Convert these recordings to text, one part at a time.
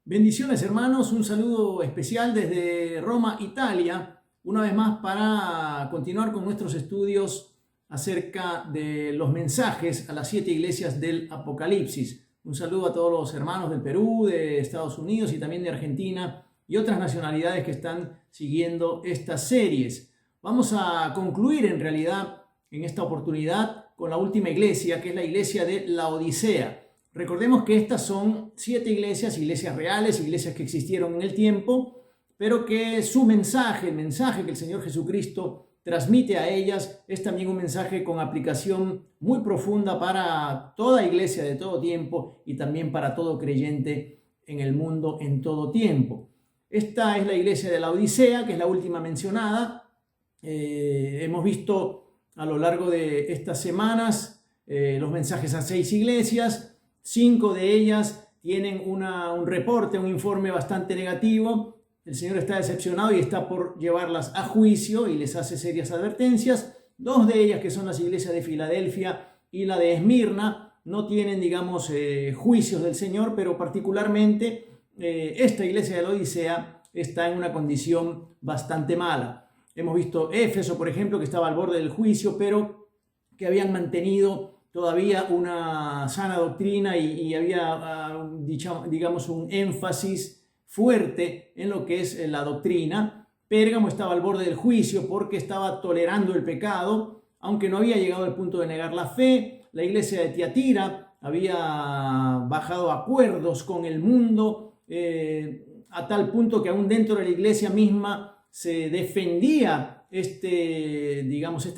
Bendiciones hermanos, un saludo especial desde Roma, Italia, una vez más para continuar con nuestros estudios acerca de los mensajes a las 7 iglesias del Apocalipsis. Un saludo a todos los hermanos del Perú, de Estados Unidos y también de Argentina y otras nacionalidades que están siguiendo estas series. Vamos a concluir en realidad en esta oportunidad con la última iglesia, que es la iglesia de Laodicea. Recordemos que estas son 7 iglesias reales, iglesias que existieron en el tiempo, pero que su mensaje, el mensaje que el Señor Jesucristo transmite a ellas, es también un mensaje con aplicación muy profunda para toda iglesia de todo tiempo y también para todo creyente en el mundo en todo tiempo. Esta es la iglesia de Laodicea, que es la última mencionada. Hemos visto a lo largo de estas semanas los mensajes a 6 iglesias. 5 de ellas tienen un reporte, un informe bastante negativo. El Señor está decepcionado y está por llevarlas a juicio y les hace serias advertencias. 2 de ellas, que son las iglesias de Filadelfia y la de Esmirna, no tienen, juicios del Señor, pero particularmente esta iglesia de Laodicea está en una condición bastante mala. Hemos visto Éfeso, por ejemplo, que estaba al borde del juicio, pero que habían mantenido todavía una sana doctrina y había, un énfasis fuerte en lo que es la doctrina. Pérgamo estaba al borde del juicio porque estaba tolerando el pecado, aunque no había llegado al punto de negar la fe. La iglesia de Tiatira había bajado acuerdos con el mundo a tal punto que aún dentro de la iglesia misma se defendía este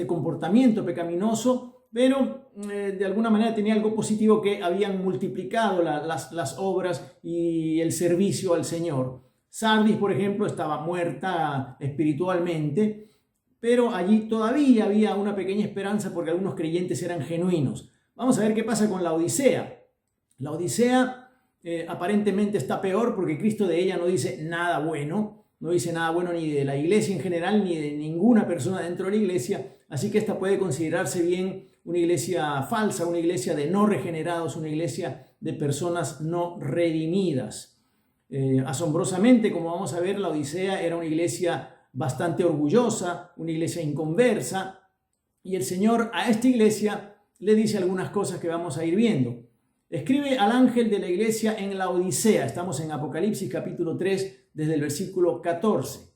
comportamiento pecaminoso, pero de alguna manera tenía algo positivo, que habían multiplicado las obras y el servicio al Señor. Sardis, por ejemplo, estaba muerta espiritualmente, pero allí todavía había una pequeña esperanza porque algunos creyentes eran genuinos. Vamos a ver qué pasa con Laodicea. Laodicea aparentemente está peor porque Cristo de ella no dice nada bueno. No dice nada bueno ni de la iglesia en general, ni de ninguna persona dentro de la iglesia. Así que esta puede considerarse bien una iglesia falsa, una iglesia de no regenerados, una iglesia de personas no redimidas. Asombrosamente, como vamos a ver, Laodicea era una iglesia bastante orgullosa, una iglesia inconversa, y el Señor a esta iglesia le dice algunas cosas que vamos a ir viendo. Escribe al ángel de la iglesia en Laodicea. Estamos en Apocalipsis capítulo 3, desde el versículo 14.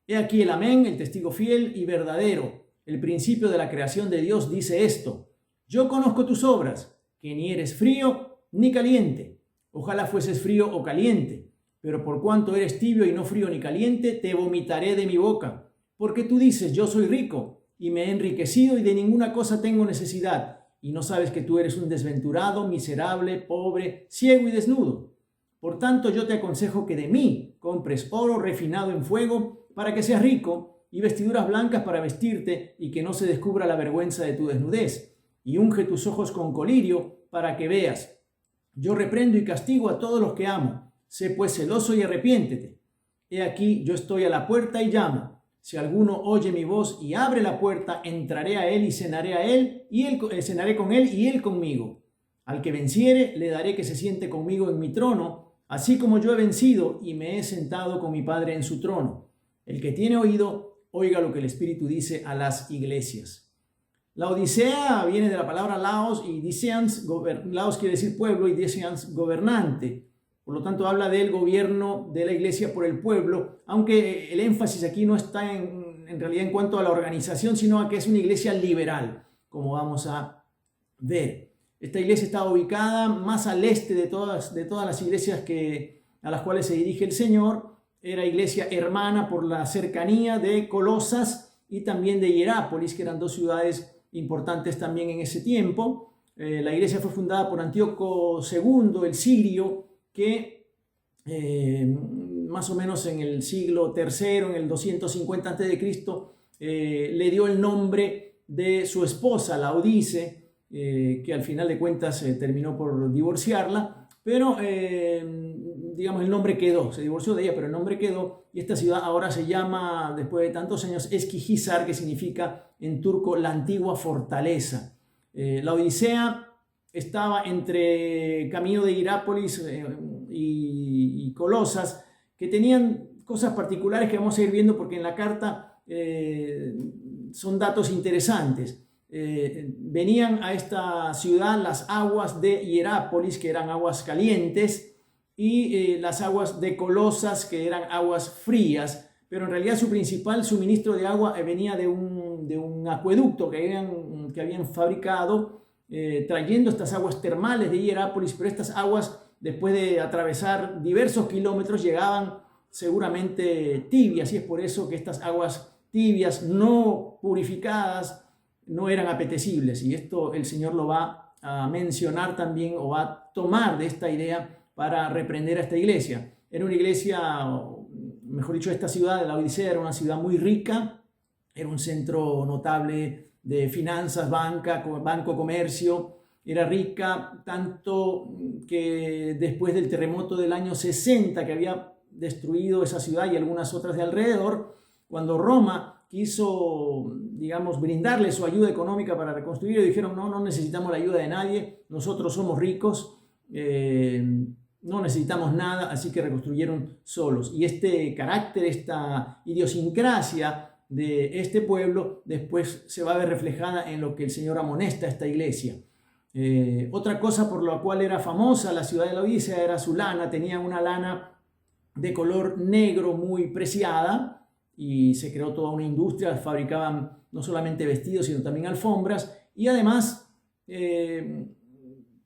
He aquí el amén, el testigo fiel y verdadero, el principio de la creación de Dios, dice esto: yo conozco tus obras, que ni eres frío ni caliente. Ojalá fueses frío o caliente, pero por cuanto eres tibio y no frío ni caliente, te vomitaré de mi boca. Porque tú dices: yo soy rico y me he enriquecido y de ninguna cosa tengo necesidad, y no sabes que tú eres un desventurado, miserable, pobre, ciego y desnudo. Por tanto, yo te aconsejo que de mí compres oro refinado en fuego para que seas rico, y vestiduras blancas para vestirte y que no se descubra la vergüenza de tu desnudez, y unge tus ojos con colirio para que veas. Yo reprendo y castigo a todos los que amo. Sé pues celoso y arrepiéntete. He aquí, yo estoy a la puerta y llamo. Si alguno oye mi voz y abre la puerta, entraré a él y cenaré cenaré con él y él conmigo. Al que venciere, le daré que se siente conmigo en mi trono, así como yo he vencido y me he sentado con mi Padre en su trono. El que tiene oído, oiga lo que el Espíritu dice a las iglesias. Laodicea viene de la palabra laos, y diceans, laos quiere decir pueblo, y diceans gobernante. Por lo tanto, habla del gobierno de la iglesia por el pueblo, aunque el énfasis aquí no está en realidad en cuanto a la organización, sino a que es una iglesia liberal, como vamos a ver. Esta iglesia está ubicada más al este de todas las iglesias a las cuales se dirige el Señor. Era iglesia hermana por la cercanía de Colosas y también de Hierápolis, que eran 2 ciudades importantes también en ese tiempo. La iglesia fue fundada por Antíoco II, el sirio, que más o menos en el siglo III, en el 250 a.C., le dio el nombre de su esposa, Laodice, que al final de cuentas terminó por divorciarla, pero el nombre quedó. Se divorció de ella, pero el nombre quedó, y esta ciudad ahora se llama, después de tantos años, Eskihisar, que significa en turco la antigua fortaleza. Laodicea estaba entre camino de Hierápolis y Colosas, que tenían cosas particulares que vamos a ir viendo porque en la carta son datos interesantes. Venían a esta ciudad las aguas de Hierápolis, que eran aguas calientes, y las aguas de Colosas, que eran aguas frías, pero en realidad su principal suministro de agua venía de un acueducto que habían fabricado, trayendo estas aguas termales de Hierápolis, pero estas aguas, después de atravesar diversos kilómetros, llegaban seguramente tibias, y es por eso que estas aguas tibias, no purificadas, no eran apetecibles, y esto el Señor lo va a mencionar también, o va a tomar de esta idea para reprender a esta iglesia. Era una iglesia, mejor dicho, esta ciudad de la Odisea era una ciudad muy rica, era un centro notable de finanzas, banco, comercio, era rica, tanto que después del terremoto del año 60 que había destruido esa ciudad y algunas otras de alrededor, cuando Roma quiso, digamos, brindarle su ayuda económica para reconstruir, dijeron, no necesitamos la ayuda de nadie, nosotros somos ricos, no necesitamos nada, así que reconstruyeron solos. Y este carácter, esta idiosincrasia de este pueblo, después se va a ver reflejada en lo que el Señor amonesta a esta iglesia. Otra cosa por la cual era famosa la ciudad de la Odisea era su lana. Tenía una lana de color negro muy preciada, y se creó toda una industria, fabricaban no solamente vestidos sino también alfombras, y además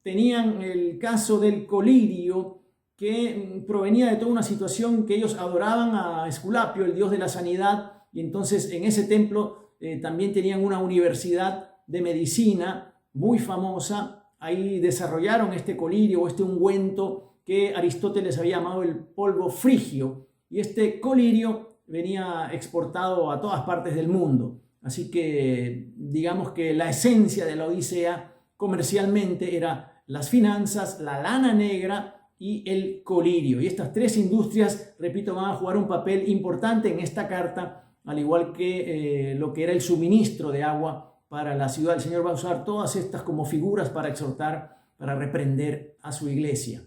tenían el caso del colirio, que provenía de toda una situación que ellos adoraban a Esculapio, el dios de la sanidad, y entonces en ese templo también tenían una universidad de medicina muy famosa. Ahí desarrollaron este colirio o este ungüento que Aristóteles había llamado el polvo frigio, y este colirio venía exportado a todas partes del mundo. Así que digamos que la esencia de la Odisea comercialmente era las finanzas, la lana negra y el colirio. Y estas tres industrias, repito, van a jugar un papel importante en esta carta, al igual que lo que era el suministro de agua para la ciudad. El Señor va a usar todas estas como figuras para exhortar, para reprender a su iglesia.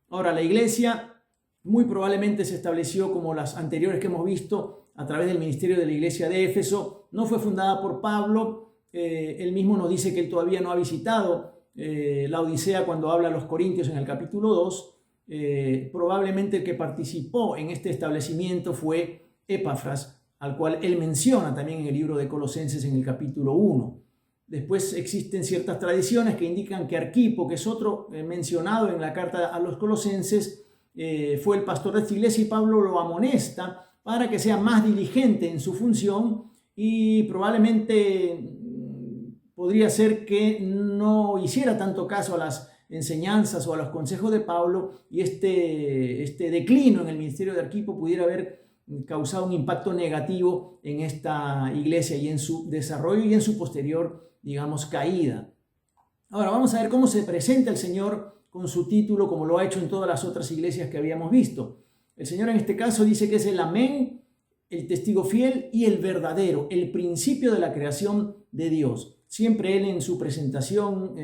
Ahora, la iglesia muy probablemente se estableció como las anteriores que hemos visto a través del ministerio de la iglesia de Éfeso. No fue fundada por Pablo. Él mismo nos dice que él todavía no ha visitado la Odisea cuando habla a los Corintios en el capítulo 2. Probablemente el que participó en este establecimiento fue Epafras, al cual él menciona también en el libro de Colosenses en el capítulo 1. Después existen ciertas tradiciones que indican que Arquipo, que es otro mencionado en la carta a los Colosenses, fue el pastor de esta iglesia, y Pablo lo amonesta para que sea más diligente en su función, y probablemente podría ser que no hiciera tanto caso a las enseñanzas o a los consejos de Pablo, y este declino en el ministerio de Arquipo pudiera haber causado un impacto negativo en esta iglesia y en su desarrollo y en su posterior, digamos, caída. Ahora vamos a ver cómo se presenta el Señor con su título, como lo ha hecho en todas las otras iglesias que habíamos visto. El Señor en este caso dice que es el Amén, el testigo fiel y el verdadero, el principio de la creación de Dios. Siempre Él en su presentación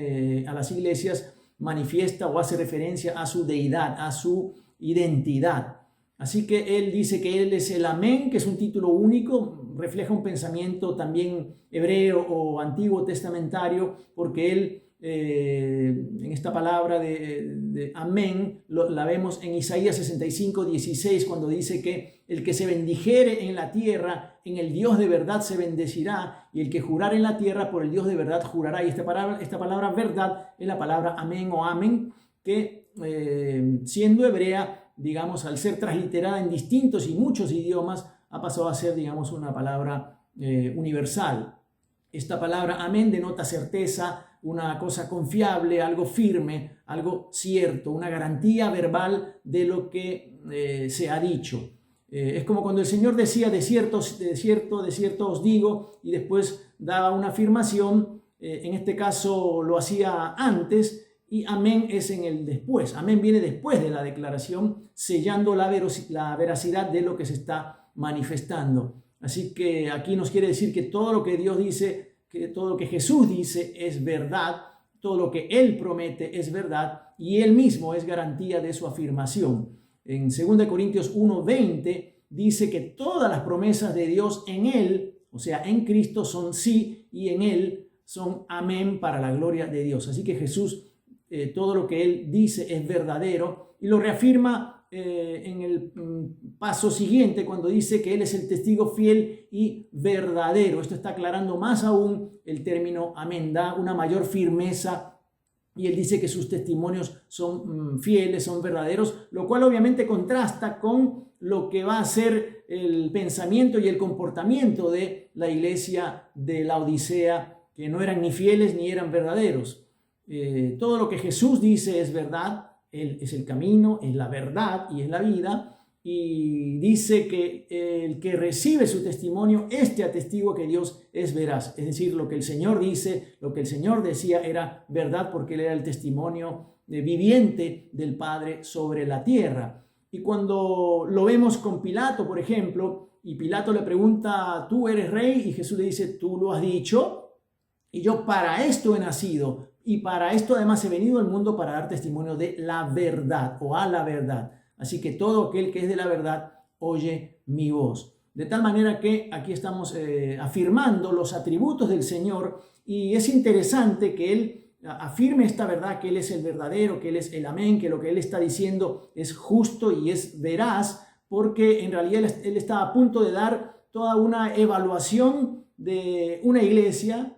a las iglesias manifiesta o hace referencia a su deidad, a su identidad. Así que Él dice que Él es el Amén, que es un título único, refleja un pensamiento también hebreo o antiguo testamentario, porque Él en esta palabra de amén la vemos en Isaías 65:16, cuando dice que el que se bendijere en la tierra, en el Dios de verdad se bendecirá, y el que jurare en la tierra, por el Dios de verdad jurará. Y esta palabra verdad es la palabra amén o amen, que siendo hebrea, digamos, al ser transliterada en distintos y muchos idiomas, ha pasado a ser, digamos, una palabra universal. Esta palabra amén denota certeza, una cosa confiable, algo firme, algo cierto, una garantía verbal de lo que se ha dicho. Es como cuando el Señor decía de cierto os digo, y después daba una afirmación. En este caso lo hacía antes, y amén es en el después. Amén viene después de la declaración, sellando la veracidad de lo que se está manifestando. Así que aquí nos quiere decir que todo lo que Dios dice, que todo lo que Jesús dice es verdad, todo lo que Él promete es verdad, y Él mismo es garantía de su afirmación. En 2 Corintios 1:20 dice que todas las promesas de Dios en Él, o sea, en Cristo, son sí, y en Él son amén para la gloria de Dios. Así que Jesús, todo lo que Él dice es verdadero, y lo reafirma en el paso siguiente cuando dice que Él es el testigo fiel y verdadero. Esto está aclarando más aún el término amén, da una mayor firmeza, y Él dice que sus testimonios son fieles, son verdaderos, lo cual obviamente contrasta con lo que va a ser el pensamiento y el comportamiento de la iglesia de Laodicea, que no eran ni fieles ni eran verdaderos. Todo lo que Jesús dice es verdad. Él es el camino, es la verdad y es la vida, y dice que el que recibe su testimonio, atestigua que Dios es veraz. Es decir, lo que el Señor dice, lo que el Señor decía era verdad, porque Él era el testimonio viviente del Padre sobre la tierra. Y cuando lo vemos con Pilato, por ejemplo, y Pilato le pregunta, ¿tú eres rey? Y Jesús le dice, tú lo has dicho, y yo para esto he nacido. Y para esto además he venido al mundo para dar testimonio de la verdad o a la verdad. Así que todo aquel que es de la verdad oye mi voz. De tal manera que aquí estamos afirmando los atributos del Señor, y es interesante que Él afirme esta verdad, que Él es el verdadero, que Él es el amén, que lo que Él está diciendo es justo y es veraz, porque en realidad Él está a punto de dar toda una evaluación de una iglesia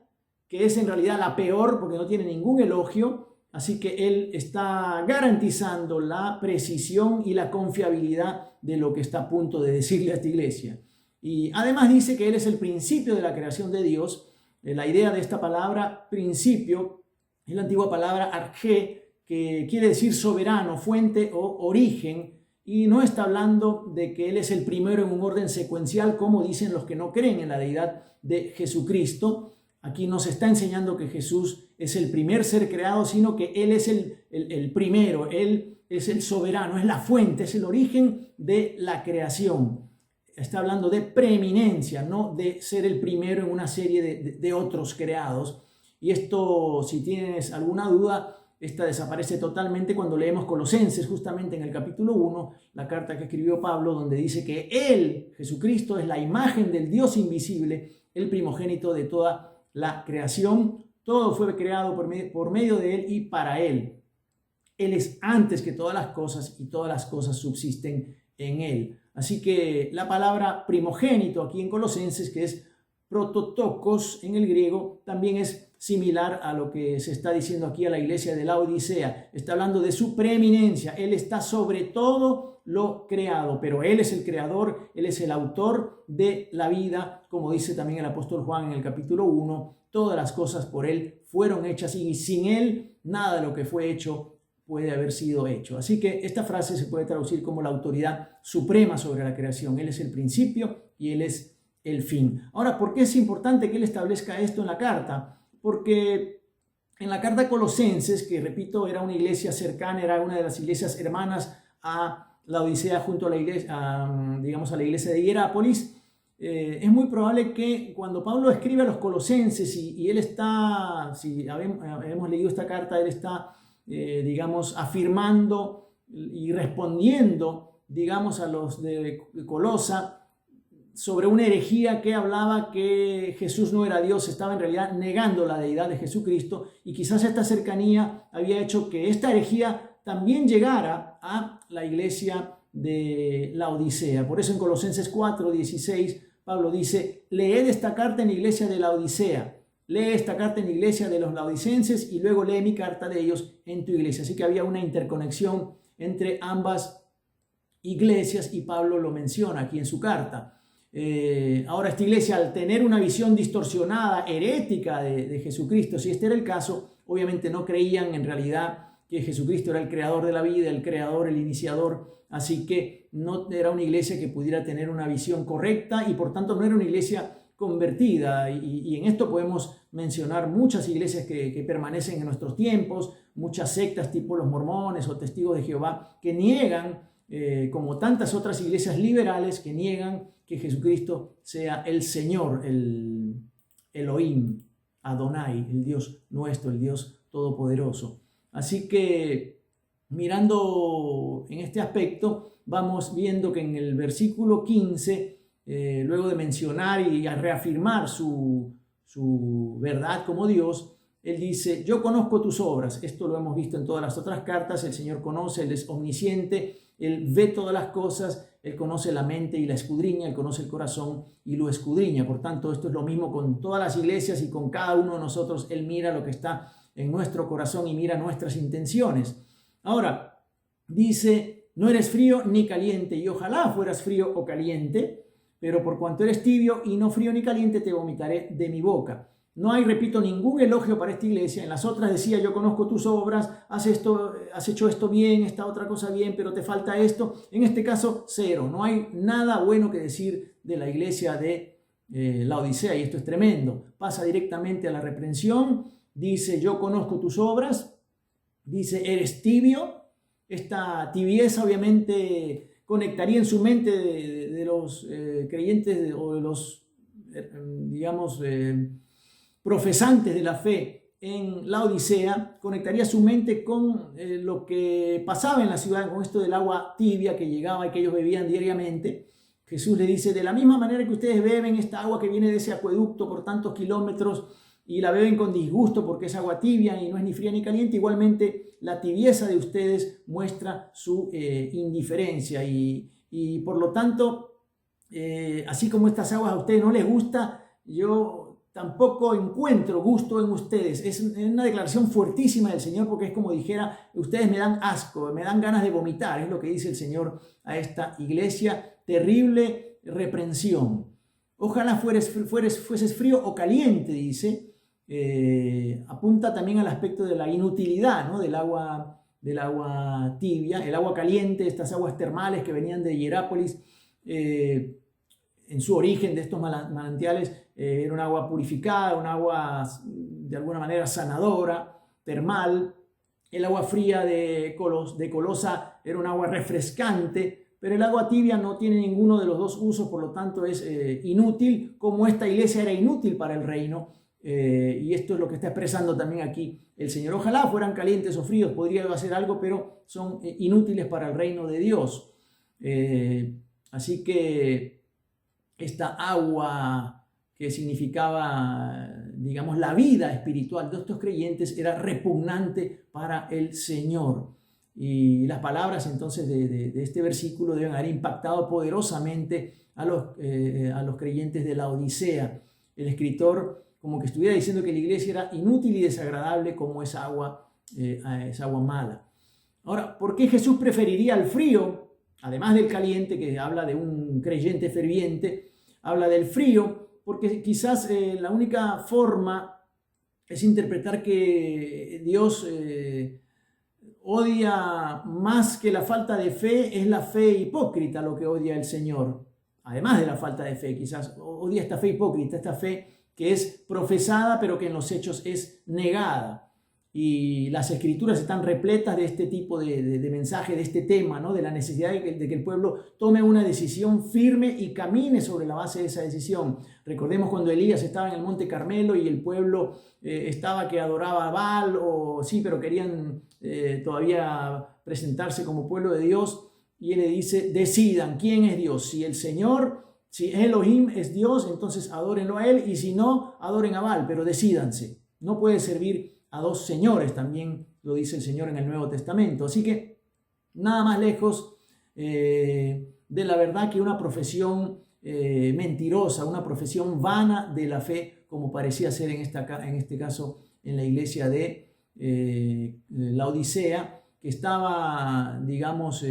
que es en realidad la peor porque no tiene ningún elogio. Así que Él está garantizando la precisión y la confiabilidad de lo que está a punto de decirle a esta iglesia. Y además dice que Él es el principio de la creación de Dios. La idea de esta palabra principio es la antigua palabra arjé, que quiere decir soberano, fuente o origen, y no está hablando de que Él es el primero en un orden secuencial, como dicen los que no creen en la deidad de Jesucristo. Aquí nos está enseñando que Jesús es el primer ser creado, sino que Él es el primero, Él es el soberano, es la fuente, es el origen de la creación. Está hablando de preeminencia, no de ser el primero en una serie de otros creados. Y esto, si tienes alguna duda, esta desaparece totalmente cuando leemos Colosenses, justamente en el capítulo 1, la carta que escribió Pablo, donde dice que Él, Jesucristo, es la imagen del Dios invisible, el primogénito de toda la creación. Todo fue creado por medio de Él y para Él. Él es antes que todas las cosas, y todas las cosas subsisten en Él. Así que la palabra primogénito aquí en Colosenses, que es prototokos en el griego, también es similar a lo que se está diciendo aquí a la iglesia de Laodicea. Está hablando de su preeminencia. Él está sobre todo lo creado, pero Él es el creador, Él es el autor de la vida, como dice también el apóstol Juan en el capítulo 1, todas las cosas por Él fueron hechas, y sin Él nada de lo que fue hecho puede haber sido hecho. Así que esta frase se puede traducir como la autoridad suprema sobre la creación. Él es el principio y Él es el fin. Ahora, ¿por qué es importante que Él establezca esto en la carta? Porque en la carta a Colosenses, que repito, era una iglesia cercana, era una de las iglesias hermanas a Laodicea junto a la iglesia, digamos a la iglesia de Hierápolis, es muy probable que cuando Pablo escribe a los colosenses y él está, si hemos leído esta carta, él está, digamos, afirmando y respondiendo, digamos, a los de Colosa, sobre una herejía que hablaba que Jesús no era Dios, estaba en realidad negando la deidad de Jesucristo, y quizás esta cercanía había hecho que esta herejía también llegara a la iglesia de Laodicea. Por eso en Colosenses 4:16 Pablo dice: lee esta carta en la iglesia de Laodicea, lee esta carta en la iglesia de los laodicenses y luego lee mi carta de ellos en tu iglesia. Así que había una interconexión entre ambas iglesias, y Pablo lo menciona aquí en su carta. Ahora, esta iglesia, al tener una visión distorsionada, herética de Jesucristo, si este era el caso, obviamente no creían en realidad que Jesucristo era el creador de la vida, el creador, el iniciador. Así que no era una iglesia que pudiera tener una visión correcta, y por tanto no era una iglesia convertida. Y en esto podemos mencionar muchas iglesias que permanecen en nuestros tiempos, muchas sectas tipo los mormones o testigos de Jehová, que niegan, como tantas otras iglesias liberales, que niegan que Jesucristo sea el Señor, el Elohim, Adonai, el Dios nuestro, el Dios todopoderoso. Así que mirando en este aspecto, vamos viendo que en el versículo 15, luego de mencionar y reafirmar su verdad como Dios, Él dice: yo conozco tus obras. Esto lo hemos visto en todas las otras cartas. El Señor conoce, Él es omnisciente, Él ve todas las cosas, Él conoce la mente y la escudriña, Él conoce el corazón y lo escudriña. Por tanto, esto es lo mismo con todas las iglesias y con cada uno de nosotros. Él mira lo que está en nuestro corazón y mira nuestras intenciones. Ahora, dice: no eres frío ni caliente, y ojalá fueras frío o caliente, pero por cuanto eres tibio y no frío ni caliente, te vomitaré de mi boca. No hay, repito, ningún elogio para esta iglesia. En las otras decía: yo conozco tus obras, has hecho esto bien, esta otra cosa bien, pero te falta esto. En este caso, cero. No hay nada bueno que decir de la iglesia de Laodicea, y esto es tremendo. Pasa directamente a la reprensión. Dice: yo conozco tus obras. Dice: eres tibio. Esta tibieza obviamente conectaría en su mente de los creyentes o de los, digamos, profesantes de la fe en Laodicea, conectaría su mente con lo que pasaba en la ciudad, con esto del agua tibia que llegaba y que ellos bebían diariamente. Jesús le dice: de la misma manera que ustedes beben esta agua que viene de ese acueducto por tantos kilómetros y la beben con disgusto porque es agua tibia y no es ni fría ni caliente, igualmente la tibieza de ustedes muestra su indiferencia y por lo tanto, así como estas aguas a ustedes no les gusta, yo tampoco encuentro gusto en ustedes. Es una declaración fuertísima del Señor, porque es como dijera: ustedes me dan asco, me dan ganas de vomitar. Es lo que dice el Señor a esta iglesia. Terrible reprensión. Ojalá fueses frío o caliente, dice. Apunta también al aspecto de la inutilidad, ¿no?, del agua tibia. El agua caliente, estas aguas termales que venían de Hierápolis, en su origen de estos manantiales, era un agua purificada, un agua de alguna manera sanadora, termal. El agua fría de Colosa era un agua refrescante, pero el agua tibia no tiene ninguno de los dos usos, por lo tanto es inútil, como esta iglesia era inútil para el reino. Y esto es lo que está expresando también aquí el Señor. Ojalá fueran calientes o fríos, podría hacer algo, pero son inútiles para el reino de Dios. Así que esta agua que significaba, digamos, la vida espiritual de estos creyentes era repugnante para el Señor. Y las palabras entonces de este versículo deben haber impactado poderosamente a los creyentes de Laodicea. El escritor como que estuviera diciendo que la iglesia era inútil y desagradable como esa agua mala. Ahora, ¿por qué Jesús preferiría el frío, además del caliente, que habla de un creyente ferviente? Habla del frío porque quizás la única forma es interpretar que Dios odia más que la falta de fe, es la fe hipócrita lo que odia el Señor. Además de la falta de fe, quizás odia esta fe hipócrita, esta fe que es profesada pero que en los hechos es negada. Y las escrituras están repletas de este tipo de mensaje, de este tema, ¿no?, de la necesidad de que el pueblo tome una decisión firme y camine sobre la base de esa decisión. Recordemos cuando Elías estaba en el Monte Carmelo y el pueblo estaba que adoraba a Baal, pero querían todavía presentarse como pueblo de Dios, y él le dice: decidan quién es Dios. Si el Señor, si Elohim es Dios, entonces adórenlo a él, y si no, adoren a Baal, pero decídanse. No puede servir a dos señores, también lo dice el Señor en el Nuevo Testamento. Así que nada más lejos de la verdad que una profesión mentirosa, una profesión vana de la fe, como parecía ser en este caso en la iglesia de Laodicea, que estaba, digamos,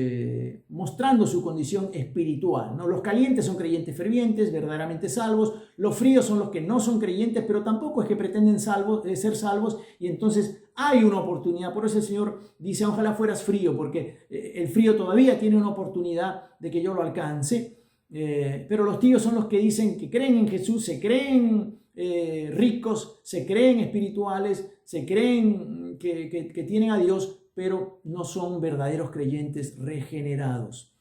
mostrando su condición espiritual, ¿no? Los calientes son creyentes fervientes, verdaderamente salvos. Los fríos son los que no son creyentes, pero tampoco es que pretenden ser salvos, y entonces hay una oportunidad. Por eso el Señor dice: ojalá fueras frío, porque el frío todavía tiene una oportunidad de que yo lo alcance. Pero los tibios son los que dicen que creen en Jesús, se creen ricos, se creen espirituales, se creen que tienen a Dios, pero no son verdaderos creyentes regenerados.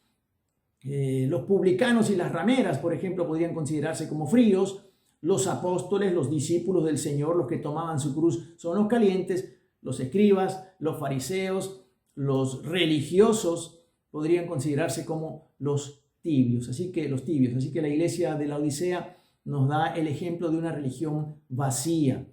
Los publicanos y las rameras, por ejemplo, podrían considerarse como fríos. Los apóstoles, los discípulos del Señor, los que tomaban su cruz, son los calientes. Los escribas, los fariseos, los religiosos podrían considerarse como los tibios. Así que la iglesia de la Odisea nos da el ejemplo de una religión vacía.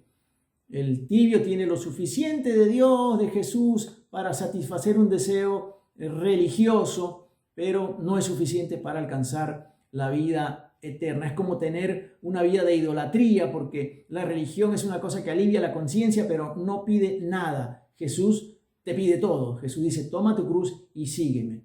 El tibio tiene lo suficiente de Dios, de Jesús, para satisfacer un deseo religioso, pero no es suficiente para alcanzar la vida eterna. Es como tener una vida de idolatría, porque la religión es una cosa que alivia la conciencia, pero no pide nada. Jesús te pide todo. Jesús dice, toma tu cruz y sígueme.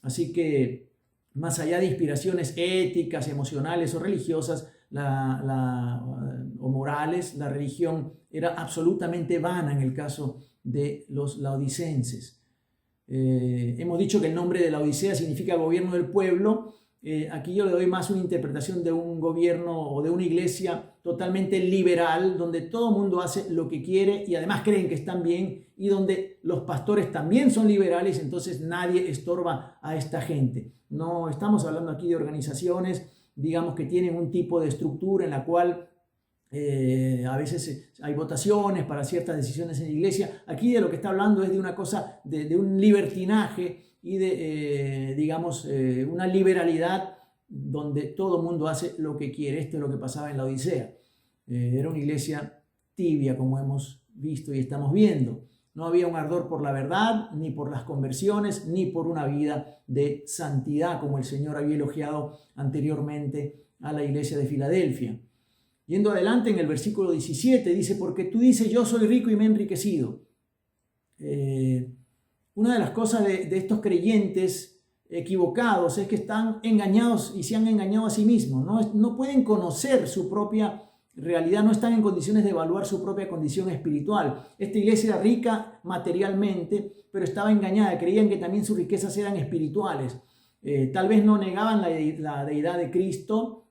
Así que, más allá de inspiraciones éticas, emocionales o religiosas, o morales, la religión era absolutamente vana en el caso de los laodicenses. Hemos dicho que el nombre de la Odisea significa gobierno del pueblo. Aquí yo le doy más una interpretación de un gobierno o de una iglesia totalmente liberal, donde todo el mundo hace lo que quiere y además creen que están bien, y donde los pastores también son liberales, entonces nadie estorba a esta gente. No estamos hablando aquí de organizaciones, digamos, que tienen un tipo de estructura en la cual a veces hay votaciones para ciertas decisiones en la iglesia. Aquí de lo que está hablando es de una cosa, de un libertinaje y de, una liberalidad donde todo el mundo hace lo que quiere. Esto es lo que pasaba en la Odisea. Era una iglesia tibia, como hemos visto y estamos viendo. No había un ardor por la verdad, ni por las conversiones, ni por una vida de santidad, como el Señor había elogiado anteriormente a la iglesia de Filadelfia. Yendo adelante en el versículo 17, dice, porque tú dices, yo soy rico y me he enriquecido. Una de las cosas de estos creyentes equivocados es que están engañados y se han engañado a sí mismos. No pueden conocer su propia realidad, no están en condiciones de evaluar su propia condición espiritual. Esta iglesia era rica materialmente, pero estaba engañada. Creían que también sus riquezas eran espirituales. Tal vez no negaban la deidad de Cristo,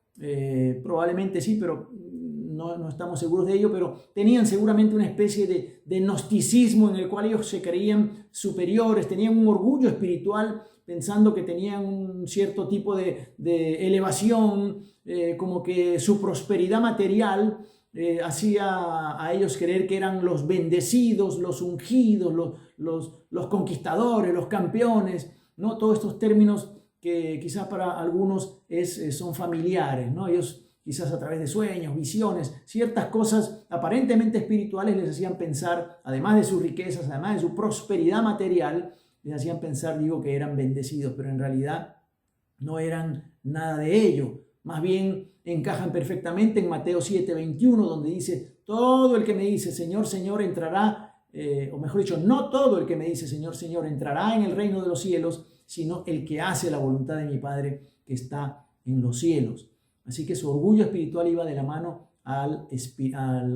probablemente sí, pero no estamos seguros de ello, pero tenían seguramente una especie de gnosticismo en el cual ellos se creían superiores, tenían un orgullo espiritual pensando que tenían un cierto tipo de elevación, como que su prosperidad material hacía a ellos creer que eran los bendecidos, los ungidos, los conquistadores, los campeones, ¿no? Todos estos términos que quizás para algunos son familiares, ¿no? Ellos quizás a través de sueños, visiones, ciertas cosas aparentemente espirituales les hacían pensar, además de sus riquezas, además de su prosperidad material, les hacían pensar, que eran bendecidos, pero en realidad no eran nada de ello. Más bien encajan perfectamente en Mateo 7:21, donde dice, todo el que me dice, Señor, Señor, entrará, o mejor dicho, no todo el que me dice, Señor, Señor, entrará en el reino de los cielos, sino el que hace la voluntad de mi Padre que está en los cielos. Así que su orgullo espiritual iba de la mano al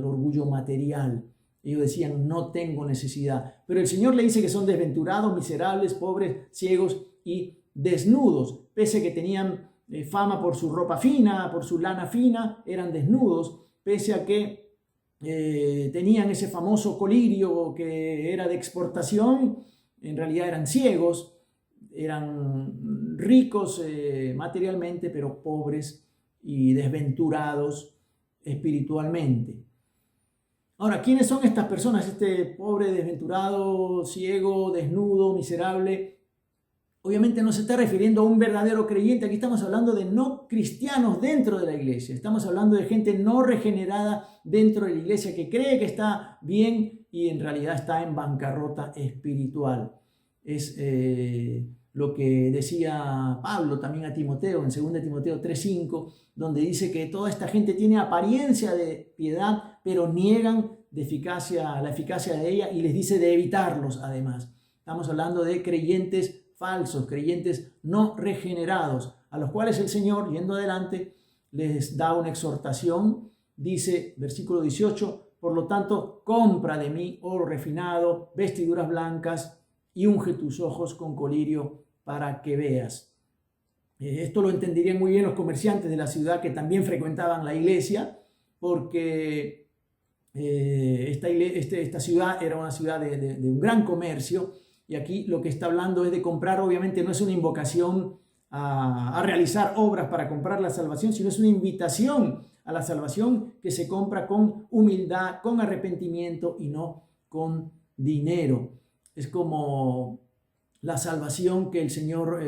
orgullo material. Ellos decían, no tengo necesidad. Pero el Señor le dice que son desventurados, miserables, pobres, ciegos y desnudos. Pese a que tenían fama por su ropa fina, por su lana fina, eran desnudos. Pese a que tenían ese famoso colirio que era de exportación, en realidad eran ciegos, eran ricos materialmente, pero pobres y desventurados espiritualmente. Ahora, ¿quiénes son estas personas? Este pobre, desventurado, ciego, desnudo, miserable. Obviamente no se está refiriendo a un verdadero creyente. Aquí estamos hablando de no cristianos dentro de la iglesia. Estamos hablando de gente no regenerada dentro de la iglesia que cree que está bien y en realidad está en bancarrota espiritual. Es lo que decía Pablo también a Timoteo en 2 Timoteo 3:5, donde dice que toda esta gente tiene apariencia de piedad, pero niegan la eficacia de ella, y les dice de evitarlos además. Estamos hablando de creyentes falsos, creyentes no regenerados, a los cuales el Señor, yendo adelante, les da una exhortación. Dice, versículo 18, por lo tanto, compra de mí oro refinado, vestiduras blancas, y unge tus ojos con colirio para que veas. Esto lo entenderían muy bien los comerciantes de la ciudad que también frecuentaban la iglesia, porque esta ciudad era una ciudad de un gran comercio, y aquí lo que está hablando es de comprar. Obviamente no es una invocación a realizar obras para comprar la salvación, sino es una invitación a la salvación que se compra con humildad, con arrepentimiento y no con dinero. es como la salvación que el Señor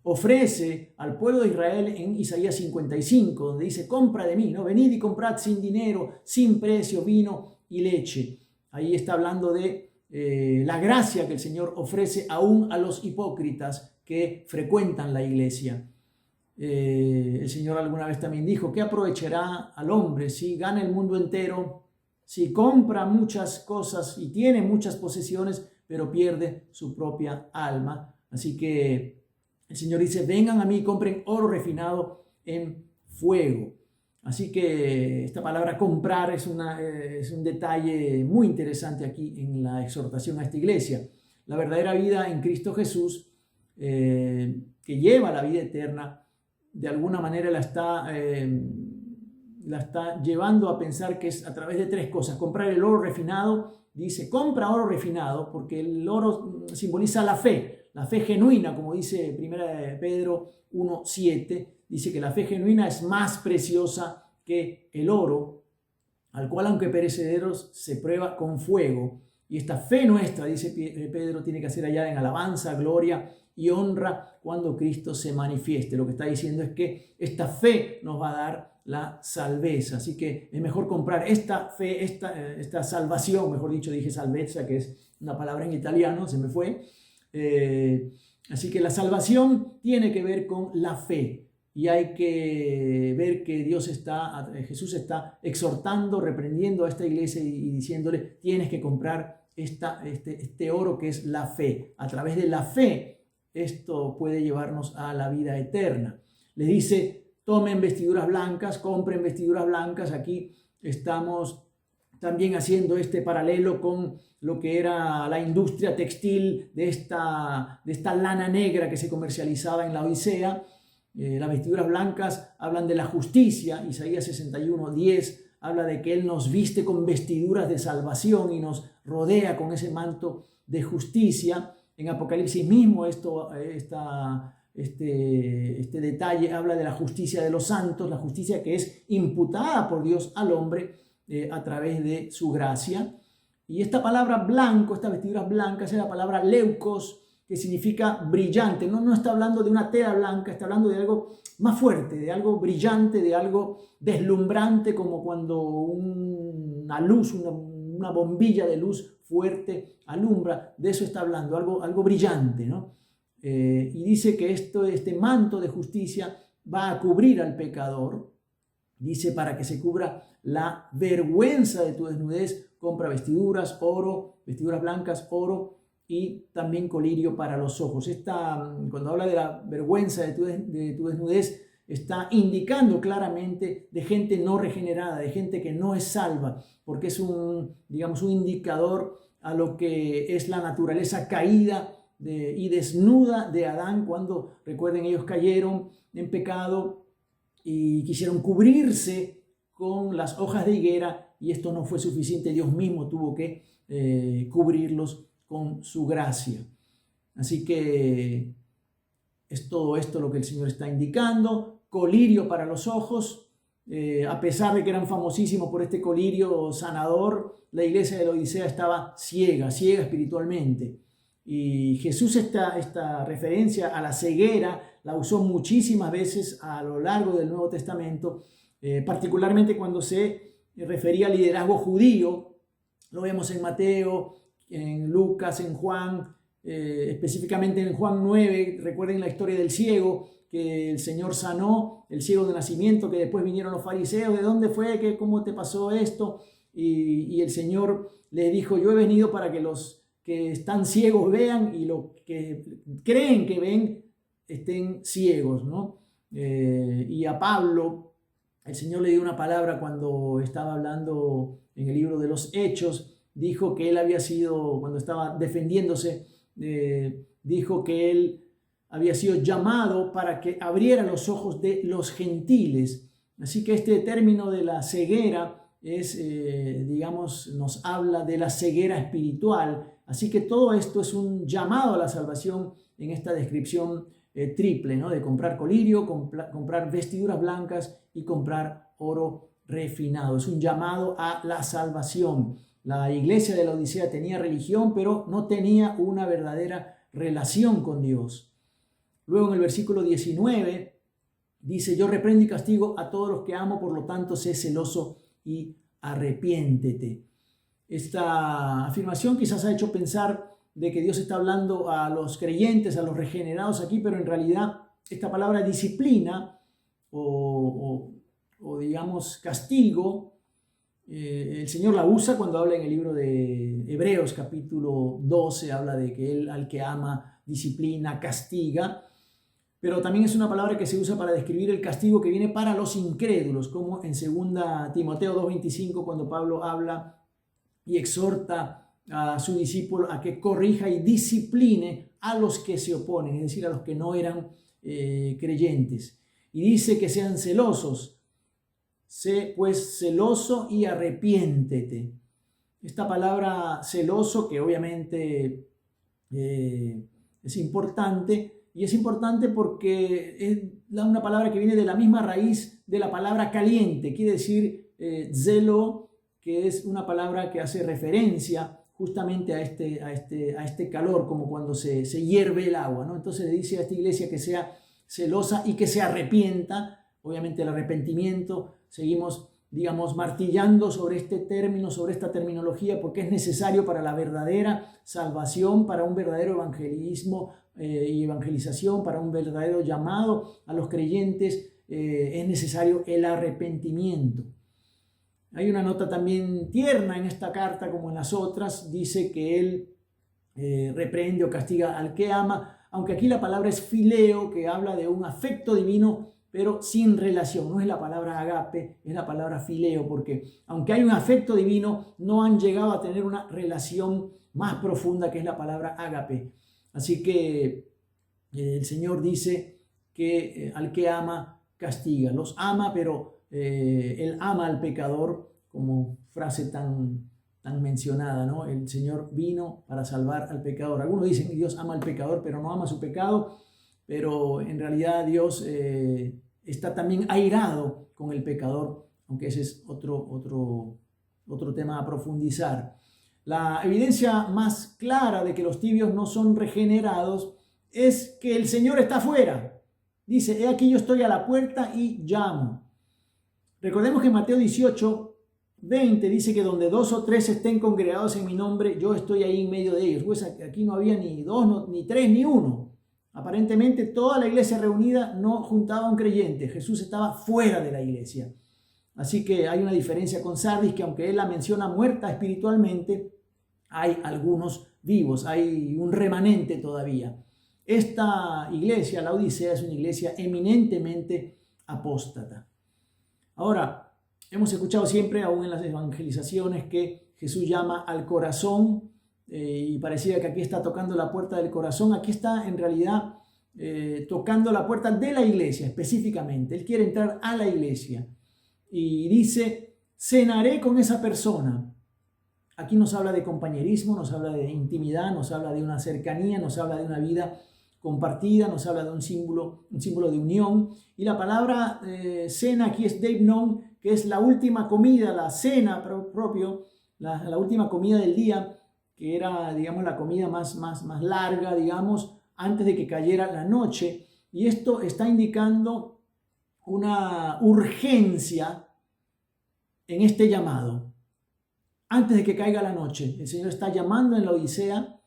ofrece al pueblo de Israel en Isaías 55, donde dice: compra de mí, ¿no? Venid y comprad sin dinero, sin precio, vino y leche. Ahí está hablando de la gracia que el Señor ofrece aún a los hipócritas que frecuentan la iglesia. El Señor alguna vez también dijo: ¿qué aprovechará al hombre si gana el mundo entero, si compra muchas cosas y tiene muchas posesiones, pero pierde su propia alma? Así que el Señor dice: vengan a mí y compren oro refinado en fuego. Así que esta palabra comprar es un detalle muy interesante aquí en la exhortación a esta iglesia. La verdadera vida en Cristo Jesús, que lleva la vida eterna, de alguna manera la está llevando a pensar que es a través de tres cosas. Comprar el oro refinado. Dice: compra oro refinado, porque el oro simboliza la fe genuina, como dice 1 Pedro 1:7. Dice que la fe genuina es más preciosa que el oro, al cual, aunque perecederos, se prueba con fuego. Y esta fe nuestra, dice Pedro, tiene que ser hallada en alabanza, gloria y honra cuando Cristo se manifieste. Lo que está diciendo es que esta fe nos va a dar la salveza. Así que es mejor comprar esta fe, esta salvación, mejor dicho, dije salvezza, que es una palabra en italiano, se me fue. Así que la salvación tiene que ver con la fe. Y hay que ver que Jesús está exhortando, reprendiendo a esta iglesia y diciéndole: tienes que comprar este oro que es la fe. A través de la fe, esto puede llevarnos a la vida eterna. Les dice: tomen vestiduras blancas, compren vestiduras blancas. Aquí estamos también haciendo este paralelo con lo que era la industria textil de esta lana negra que se comercializaba en la Odisea. Las vestiduras blancas hablan de la justicia. Isaías 61:10 habla de que Él nos viste con vestiduras de salvación y nos rodea con ese manto de justicia. En Apocalipsis mismo este detalle habla de la justicia de los santos, la justicia que es imputada por Dios al hombre a través de su gracia. Y esta palabra blanco, estas vestiduras blancas, es la palabra leucos, que significa brillante. No está hablando de una tela blanca, está hablando de algo más fuerte, de algo brillante, de algo deslumbrante, como cuando una luz, una bombilla de luz fuerte alumbra. De eso está hablando, algo brillante, ¿no? Y dice que este manto de justicia va a cubrir al pecador. Dice: para que se cubra la vergüenza de tu desnudez, compra vestiduras blancas, oro, y también colirio para los ojos. Cuando habla de la vergüenza de tu desnudez, está indicando claramente de gente no regenerada, de gente que no es salva, porque es un indicador a lo que es la naturaleza caída y desnuda de Adán, cuando, recuerden, ellos cayeron en pecado y quisieron cubrirse con las hojas de higuera, y esto no fue suficiente. Dios mismo tuvo que cubrirlos con su gracia. Así que es todo esto lo que el Señor está indicando. Colirio para los ojos. A pesar de que eran famosísimos por este colirio sanador, la iglesia de la Odisea estaba ciega espiritualmente. Y Jesús esta referencia a la ceguera la usó muchísimas veces a lo largo del Nuevo Testamento, particularmente cuando se refería al liderazgo judío. Lo vemos en Mateo, en Lucas, en Juan, específicamente en Juan 9, recuerden la historia del ciego, que el Señor sanó, el ciego de nacimiento, que después vinieron los fariseos: ¿de dónde fue? ¿Cómo te pasó esto? Y el Señor le dijo: yo he venido para que los que están ciegos vean, y los que creen que ven estén ciegos, ¿no? Y a Pablo, el Señor le dio una palabra cuando estaba hablando en el libro de los Hechos. Dijo que él había sido, cuando estaba defendiéndose, dijo que él había sido llamado para que abriera los ojos de los gentiles. Así que este término de la ceguera nos habla de la ceguera espiritual. Así que todo esto es un llamado a la salvación en esta descripción triple, ¿no? De comprar colirio, comprar vestiduras blancas y comprar oro refinado. Es un llamado a la salvación. La iglesia de la Odisea tenía religión, pero no tenía una verdadera relación con Dios. Luego en el versículo 19 dice: yo reprendo y castigo a todos los que amo, por lo tanto sé celoso y arrepiéntete. Esta afirmación quizás ha hecho pensar de que Dios está hablando a los creyentes, a los regenerados aquí, pero en realidad esta palabra disciplina o digamos castigo, el Señor la usa cuando habla en el libro de Hebreos capítulo 12, habla de que Él al que ama disciplina, castiga, pero también es una palabra que se usa para describir el castigo que viene para los incrédulos, como en 2 Timoteo 2:25, cuando Pablo habla y exhorta a su discípulo a que corrija y discipline a los que se oponen, es decir, a los que no eran creyentes. Y dice que sean celosos. Sé pues celoso y arrepiéntete. Esta palabra celoso, que obviamente es importante, y es importante porque es una palabra que viene de la misma raíz de la palabra caliente, quiere decir zelo, que es una palabra que hace referencia justamente a este calor, como cuando se hierve el agua, ¿no? Entonces le dice a esta iglesia que sea celosa y que se arrepienta. Obviamente el arrepentimiento, seguimos, digamos, martillando sobre este término, sobre esta terminología, porque es necesario para la verdadera salvación, para un verdadero evangelismo y evangelización, para un verdadero llamado a los creyentes, es necesario el arrepentimiento. Hay una nota también tierna en esta carta como en las otras. Dice que él reprende o castiga al que ama, aunque aquí la palabra es fileo, que habla de un afecto divino, pero sin relación. No es la palabra agape, es la palabra fileo, porque aunque hay un afecto divino, no han llegado a tener una relación más profunda, que es la palabra agape. Así que el Señor dice que al que ama, castiga. Los ama, pero Él ama al pecador, como frase tan mencionada, ¿no? El Señor vino para salvar al pecador. Algunos dicen que Dios ama al pecador, pero no ama su pecado, pero en realidad Dios está también airado con el pecador, aunque ese es otro tema a profundizar. La evidencia más clara de que los tibios no son regenerados es que el Señor está afuera. Dice: he aquí yo estoy a la puerta y llamo. Recordemos que Mateo 18:20 dice que donde 2 o 3 estén congregados en mi nombre, yo estoy ahí en medio de ellos. Pues aquí no había ni 2, ni 3, ni 1. Aparentemente toda la iglesia reunida no juntaba a un creyente. Jesús estaba fuera de la iglesia. Así que hay una diferencia con Sardis, que aunque él la menciona muerta espiritualmente, hay algunos vivos, hay un remanente todavía. Esta iglesia, la Odisea, es una iglesia eminentemente apóstata. Ahora, hemos escuchado siempre, aún en las evangelizaciones, que Jesús llama al corazón, y parecía que aquí está tocando la puerta del corazón. Aquí está en realidad tocando la puerta de la iglesia específicamente. Él quiere entrar a la iglesia y dice: cenaré con esa persona. Aquí nos habla de compañerismo, nos habla de intimidad, nos habla de una cercanía, nos habla de una vida compartida, nos habla de un símbolo de unión. Y la palabra cena aquí es deipnon, que es la última comida, la cena propio, la última comida del día, que era, digamos, la comida más larga, digamos, antes de que cayera la noche. Y esto está indicando una urgencia en este llamado. Antes de que caiga la noche, el Señor está llamando en la Odisea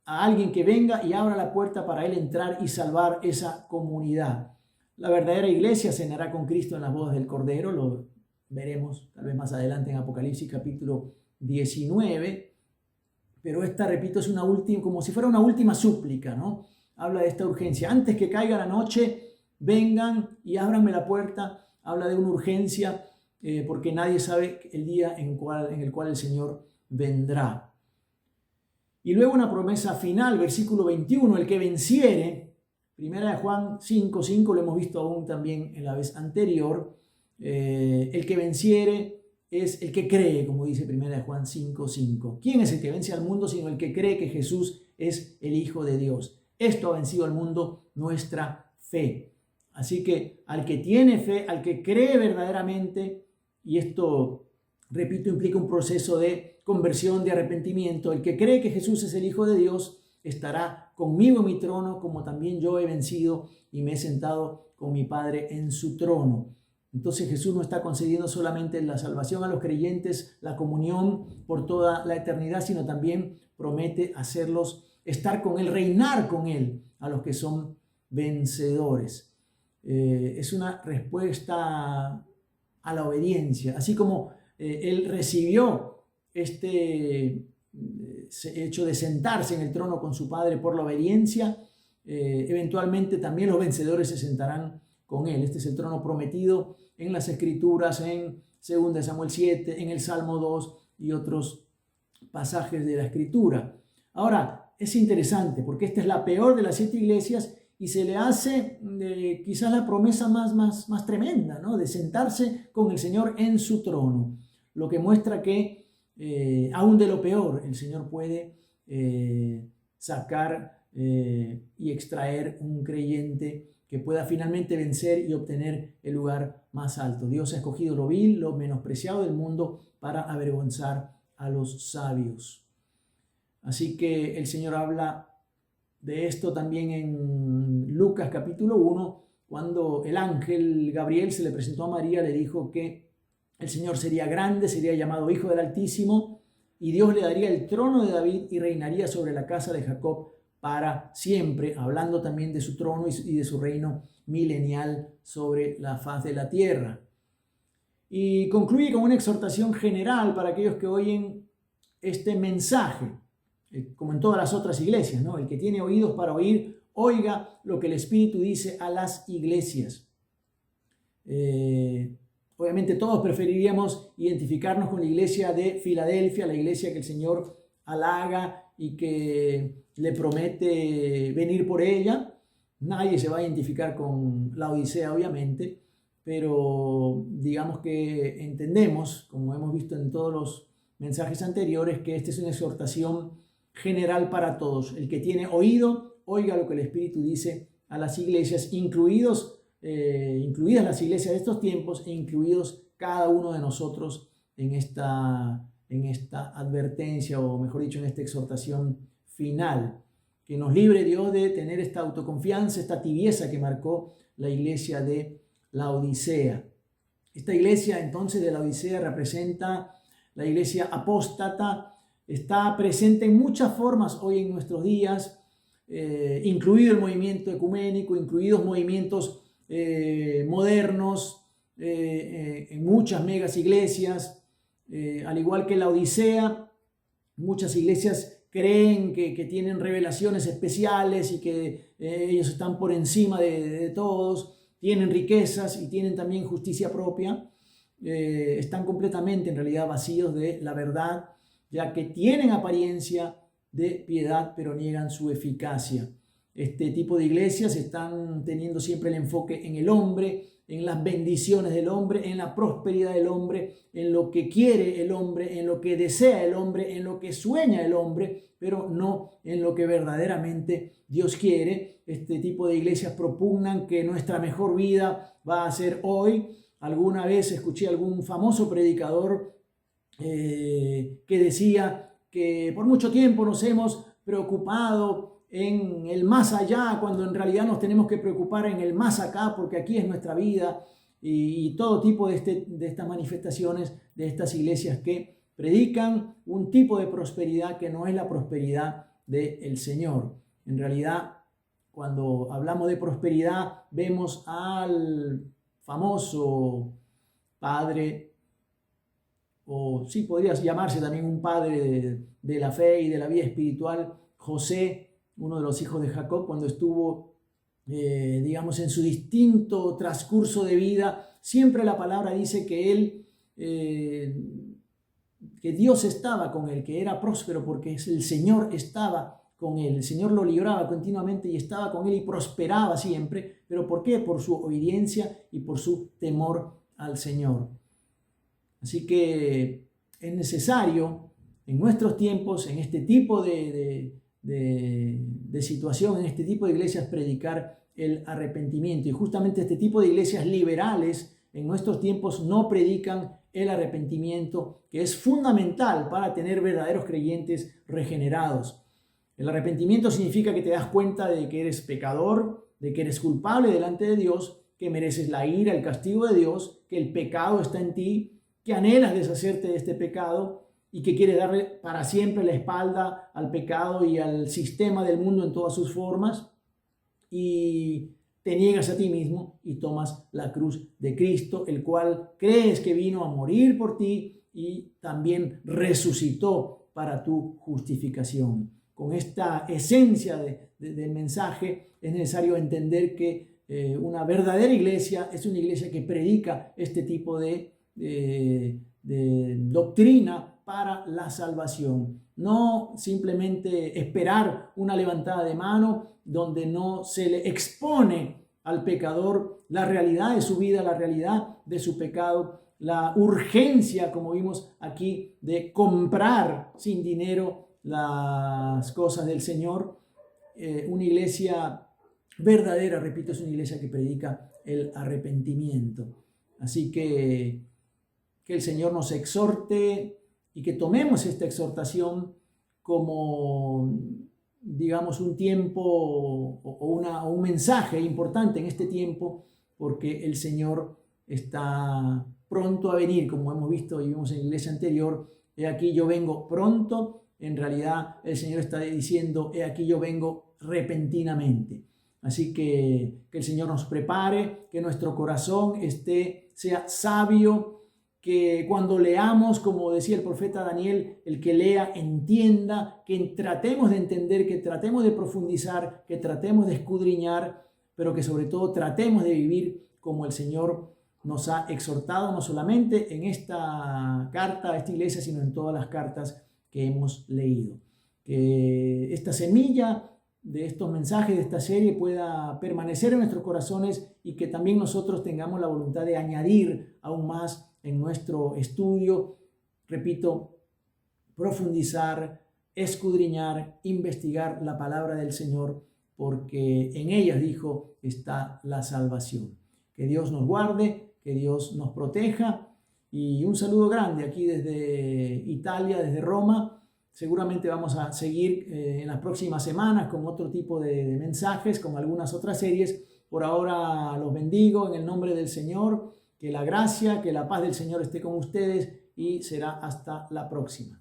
a alguien que venga y abra la puerta para Él entrar y salvar esa comunidad. La verdadera iglesia cenará con Cristo en las bodas del Cordero. Lo veremos tal vez más adelante en Apocalipsis capítulo 19. Pero esta, repito, es una última, como si fuera una última súplica, ¿no? Habla de esta urgencia. Antes que caiga la noche, vengan y ábranme la puerta. Habla de una urgencia, porque nadie sabe el día en el cual el Señor vendrá. Y luego una promesa final, versículo 21, el que venciere, primera de Juan 5:5, lo hemos visto aún también en la vez anterior, el que venciere es el que cree, como dice primera de Juan 5:5. ¿Quién es el que vence al mundo sino el que cree que Jesús es el Hijo de Dios? Esto ha vencido al mundo, nuestra fe. Así que al que tiene fe, al que cree verdaderamente, y esto repito, implica un proceso de conversión, de arrepentimiento. El que cree que Jesús es el Hijo de Dios estará conmigo en mi trono, como también yo he vencido y me he sentado con mi Padre en su trono. Entonces Jesús no está concediendo solamente la salvación a los creyentes, la comunión por toda la eternidad, sino también promete hacerlos estar con Él, reinar con Él a los que son vencedores. Es una respuesta a la obediencia, así como Él recibió este hecho de sentarse en el trono con su Padre por la obediencia, eventualmente también los vencedores se sentarán con Él. Este es el trono prometido en las Escrituras, en 2 Samuel 7, en el Salmo 2 y otros pasajes de la Escritura. Ahora, es interesante porque esta es la peor de las 7 iglesias y se le hace quizás la promesa más tremenda, ¿no? De sentarse con el Señor en su trono, lo que muestra que aún de lo peor el Señor puede sacar y extraer un creyente que pueda finalmente vencer y obtener el lugar más alto. Dios ha escogido lo vil, lo menospreciado del mundo para avergonzar a los sabios. Así que el Señor habla de esto también en Lucas capítulo 1, cuando el ángel Gabriel se le presentó a María, le dijo que el Señor sería grande, sería llamado Hijo del Altísimo, y Dios le daría el trono de David y reinaría sobre la casa de Jacob para siempre, hablando también de su trono y de su reino milenial sobre la faz de la tierra. Y concluye con una exhortación general para aquellos que oyen este mensaje, como en todas las otras iglesias, ¿no? El que tiene oídos para oír, oiga lo que el Espíritu dice a las iglesias. Obviamente todos preferiríamos identificarnos con la iglesia de Filadelfia, la iglesia que el Señor halaga y que le promete venir por ella. Nadie se va a identificar con la Odisea, obviamente, pero digamos que entendemos, como hemos visto en todos los mensajes anteriores, que esta es una exhortación general para todos. El que tiene oído, oiga lo que el Espíritu dice a las iglesias, incluidas las iglesias de estos tiempos e incluidos cada uno de nosotros en esta advertencia, o mejor dicho, en esta exhortación final. Que nos libre Dios de tener esta autoconfianza, esta tibieza que marcó la iglesia de la Odisea. Esta iglesia entonces de la Odisea representa la iglesia apóstata, está presente en muchas formas hoy en nuestros días, incluido el movimiento ecuménico, incluidos movimientos modernos, en muchas megas iglesias, al igual que la Odisea. Muchas iglesias creen que tienen revelaciones especiales y que ellos están por encima de todos, tienen riquezas y tienen también justicia propia. Están completamente en realidad vacíos de la verdad, ya que tienen apariencia de piedad pero niegan su eficacia. Este tipo de iglesias están teniendo siempre el enfoque en el hombre, en las bendiciones del hombre, en la prosperidad del hombre, en lo que quiere el hombre, en lo que desea el hombre, en lo que sueña el hombre, pero no en lo que verdaderamente Dios quiere. Este tipo de iglesias propugnan que nuestra mejor vida va a ser hoy. Alguna vez escuché a algún famoso predicador que decía que por mucho tiempo nos hemos preocupado en el más allá, cuando en realidad nos tenemos que preocupar en el más acá, porque aquí es nuestra vida, y todo tipo de estas manifestaciones de estas iglesias que predican un tipo de prosperidad que no es la prosperidad del Señor. En realidad, cuando hablamos de prosperidad, vemos al famoso padre, o sí podría llamarse también un padre de la fe y de la vida espiritual, José, uno de los hijos de Jacob, cuando estuvo, digamos, en su distinto transcurso de vida. Siempre la palabra dice que él, que Dios estaba con él, que era próspero porque el Señor estaba con él. El Señor lo libraba continuamente y estaba con él y prosperaba siempre. ¿Pero por qué? Por su obediencia y por su temor al Señor. Así que es necesario en nuestros tiempos, en este tipo de situación, en este tipo de iglesias, predicar el arrepentimiento. Y justamente este tipo de iglesias liberales en nuestros tiempos no predican el arrepentimiento, que es fundamental para tener verdaderos creyentes regenerados. El arrepentimiento significa que te das cuenta de que eres pecador, de que eres culpable delante de Dios, que mereces la ira, el castigo de Dios, que el pecado está en ti, que anhelas deshacerte de este pecado y que quieres darle para siempre la espalda al pecado y al sistema del mundo en todas sus formas, y te niegas a ti mismo y tomas la cruz de Cristo, el cual crees que vino a morir por ti y también resucitó para tu justificación. Con esta esencia del mensaje es necesario entender que una verdadera iglesia es una iglesia que predica este tipo de doctrina para la salvación. No simplemente esperar una levantada de mano donde no se le expone al pecador la realidad de su vida, la realidad de su pecado, la urgencia, como vimos aquí, de comprar sin dinero las cosas del Señor. Una iglesia verdadera, repito, es una iglesia que predica el arrepentimiento. Así que el Señor nos exhorte y que tomemos esta exhortación como, digamos, un tiempo o un mensaje importante en este tiempo, porque el Señor está pronto a venir, como hemos visto y vimos en la iglesia anterior. He aquí yo vengo pronto. En realidad el Señor está diciendo, he aquí yo vengo repentinamente. Así que el Señor nos prepare, que nuestro corazón sea sabio, que cuando leamos, como decía el profeta Daniel, el que lea entienda, que tratemos de entender, que tratemos de profundizar, que tratemos de escudriñar, pero que sobre todo tratemos de vivir como el Señor nos ha exhortado, no solamente en esta carta, a esta iglesia, sino en todas las cartas que hemos leído. Que esta semilla de estos mensajes, de esta serie, pueda permanecer en nuestros corazones y que también nosotros tengamos la voluntad de añadir aún más en nuestro estudio, repito, profundizar, escudriñar, investigar la palabra del Señor, porque en ellas, dijo, está la salvación. Que Dios nos guarde, que Dios nos proteja, y un saludo grande aquí desde Italia, desde Roma. Seguramente vamos a seguir en las próximas semanas con otro tipo de mensajes, con algunas otras series. Por ahora los bendigo en el nombre del Señor. Que la gracia, que la paz del Señor esté con ustedes y será hasta la próxima.